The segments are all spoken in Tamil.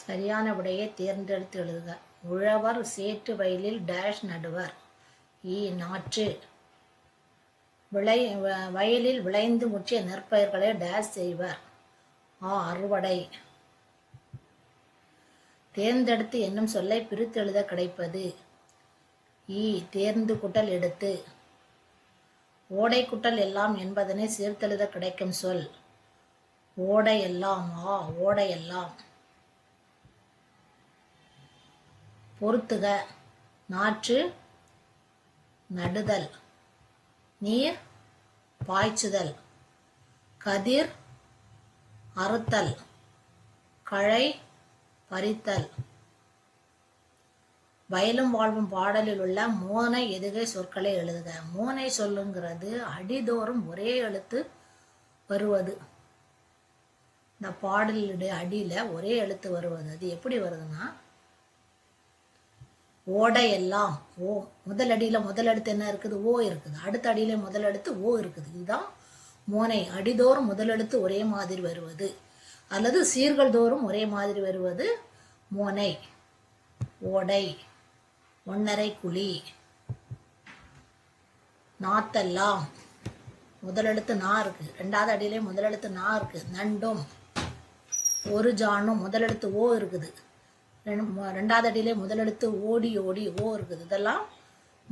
சரியான விடையை தேர்ந்தெடுத்து எழுதுக. உழவர் சேற்று வயலில் டேஷ் நடுவர். நாற்று. வயலில் விளைந்து முற்றிய நெற்பயிர்களை டேஷ் செய்வர். அறுவடை. தேர்ந்தெடுத்து என்னும் சொல்லை பிரித்து எழுத கிடைப்பது. தேர்ந்து குட்டல் எடுத்து. ஓடை குட்டல் எல்லாம் என்பதனை சேர்த்தெழுத கிடைக்கும் சொல். ஓடை எல்லாம். ஓடை எல்லாம். பொறுத்துக. நாற்று நடுதல். நீர் பாய்ச்சுதல். கதிர் அறுத்தல். களை பறித்தல். வயலும் வாழ்வும் பாடலில் உள்ள மோனை எதுகை சொற்களை எழுதுக. மோனை சொல்லுங்கிறது அடிதோறும் ஒரே எழுத்து வருவது. இந்த பாடலுடைய அடியில ஒரே எழுத்து வருவது. அது எப்படி வருதுன்னா, ஓடை எல்லாம். முதல் அடியில முதல் எழுத்து என்ன இருக்குது? ஓ இருக்குது. அடுத்த அடியில முதல் எழுத்து ஓ இருக்குது. இதுதான் மோனை. அடிதோறும் முதல் எழுத்து ஒரே மாதிரி வருவது அல்லது சீர்கள் தோறும் ஒரே மாதிரி வருவது மோனை. ஓடை. ஒன்னரை குழி. நாத்தெல்லாம். முதல் எழுத்து நா இருக்கு. ரெண்டாவது அடியிலே முதல் எழுத்து நா இருக்கு. நண்டும். ஒரு ஜானும். முதல் எழுத்து ஓ இருக்குது. ரெண்டாவது அடியிலே முதல் எழுத்து ஓடி ஓடி ஓ இருக்குது. இதெல்லாம்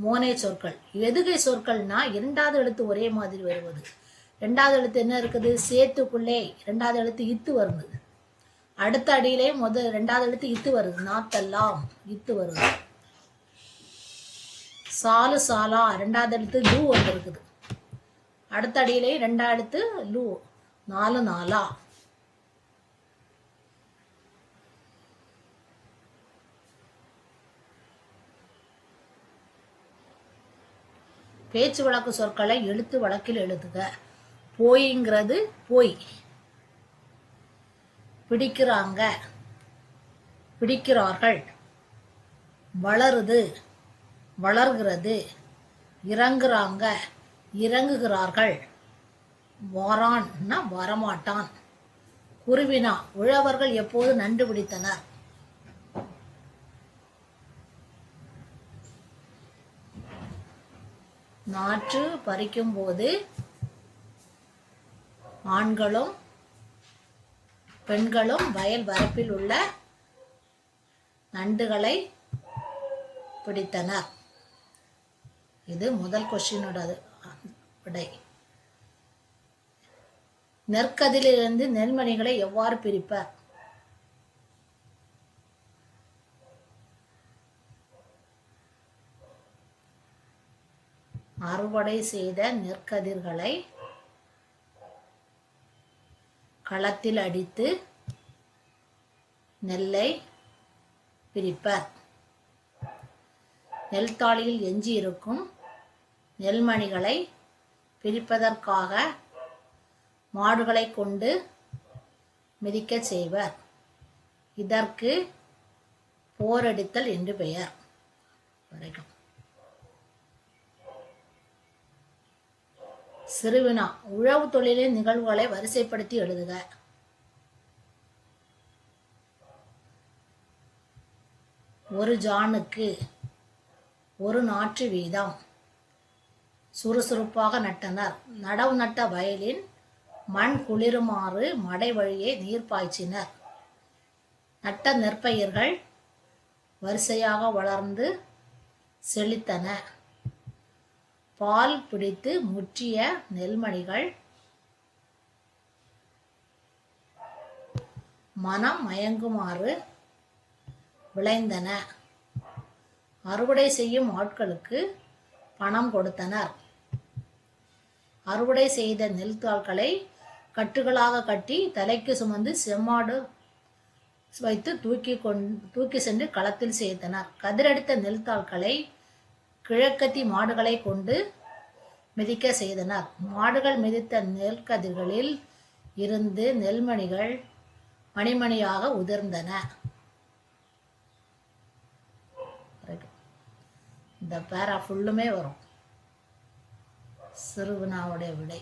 மோனை சொற்கள். எதுகை சொற்கள்னா இரண்டாவது எழுத்து ஒரே மாதிரி வருவது. ரெண்டாவது எழுத்து என்ன இருக்குது? சேத்துக்குள்ளே ரெண்டாவது எழுத்து இத்து வருது. அடுத்த அடியிலே ரெண்டாவது எழுத்து இத்து வருது. நாத்தெல்லாம் இத்து வருது. சாலு சாலா ரெண்டாவது எழுத்து லூ வந்துருக்குது. அடுத்த அடியிலே ரெண்டாவது எழுத்து லூ. நாலு நாளா. பேச்சு வழக்கு சொற்களை எழுத்து வழக்கில் எழுதுக. போய்ங்கிறது போய். பிடிக்கிறாங்க பிடிக்கிறார்கள். வளருது வளர்கிறது. இறங்குறாங்க இறங்குகிறார்கள். வரான்னா வரமாட்டான். குருவினா உழவர்கள் எப்போது நண்டு பிடித்தனர். நாற்று பறிக்கும் போது ஆண்களும் பெண்களும் வயல் வரப்பில் உள்ள நண்டுகளை பிடித்தனர். இது முதல் கொஸ்டினோட விடை. நெற்கதிலிருந்து நெல்மணிகளை எவ்வாறு பிரிப்பர். அறுவடை செய்த நெற்கதிர்களை களத்தில் அடித்து நெல்லை பிரிப்பர். நெல்தாளியில் எஞ்சி இருக்கும் நெல்மணிகளை பிரிப்பதற்காக மாடுகளை கொண்டு மிதிக்க செய்வர். இதற்கு போரடித்தல் என்று பெயர். வரைக்கும் சிறுவினா உழவு தொழிலின் நிகழ்வுகளை வரிசைப்படுத்தி எழுதுக. ஒரு ஜானுக்கு ஒரு நாற்று வீதம். சுறுசுறுப்பாக நட்டனர். நடவு நட்ட வயலின் மண் குளிருமாறு மடை வழியே நீர் பாய்ச்சினர். நட்ட நெற்பயிர்கள் வரிசையாக வளர்ந்து செழித்தன. பால் பிடித்து முற்றிய நெல்மணிகள் மனம் மயங்குமாறு விளைந்தன. அறுவடை செய்யும் ஆட்களுக்கு பணம் கொடுத்தனர். அறுவடை செய்த நெல்தாள்களை கட்டுகளாக கட்டி தலைக்கு சுமந்து செம்மாடு வைத்து தூக்கி சென்று களத்தில் சேர்த்தனர். கதிரடித்த நெல்தாள்களை கிழக்கத்தி மாடுகளை கொண்டு மிதிக்க செய்தனர். மாடுகள் மிதித்த நெல்கதிர்களில் இருந்து நெல்மணிகள் மணிமணியாக உதிர்ந்தன. இந்த பேரா ஃபுல்லுமே வரும். சிறுவினாவுடைய விடை.